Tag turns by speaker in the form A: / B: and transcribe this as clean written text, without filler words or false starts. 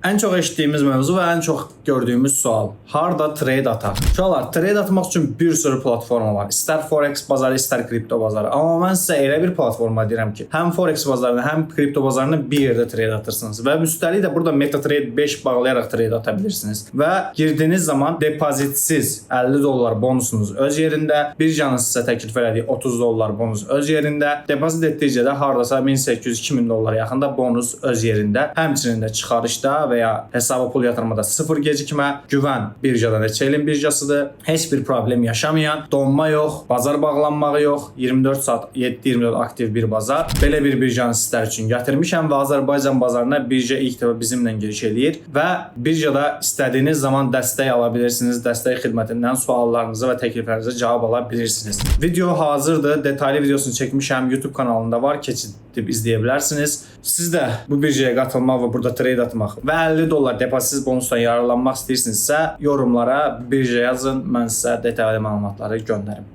A: Ən çox eşitdiyimiz mövzu və ən çox gördüyümüz sual: harda trade ataq? Uşaqlar, trade atmaq üçün bir sürü platforma var. İstər forex bazarı, istər kripto bazarı. Amma mən sizə elə bir platforma deyirəm ki, həm forex bazarını, həm kripto bazarını bir yerdə trade atırsınız və üstəlik də burada MetaTrader 5 bağlayaraq trade ata bilirsiniz və girdiyiniz zaman depozitsiz $50 bonusunuz öz yerində, birjanın sizə təklif elədiyi $30 bonus öz yerində, depozit etdikcə də hardasa $1800-2000 yaxında bonus öz yerində. Həmçinin də çıxarışda və ya hesaba pul yatırmada sıfır gecikmə, güvən birjada neçə ilin birjasıdır, heç bir problem yaşamayan, donma yox, bazar bağlanmağı yox, 24 saat 7-24 aktiv bir bazar. Belə bir birjanı sizlər üçün gətirmişəm və Azərbaycan bazarına birja ilk dəfə bizimlə giriş eləyir və birjada istədiyiniz zaman dəstək ala bilirsiniz. Dəstək xidmətindən suallarınızı və təkliflərinizi cavab ala bilirsiniz. Video hazırdır, detaylı videosunu çəkmişəm, YouTube kanalında var, keçid edib izləyə bilərsiniz. Siz də bu birjaya qatılmaq və burada trade atmaq və $50 depozitsiz bonusdan yararlanmaq istəyirsinizsə, yorumlara birja yazın, mən sizə detallı məlumatları göndərim.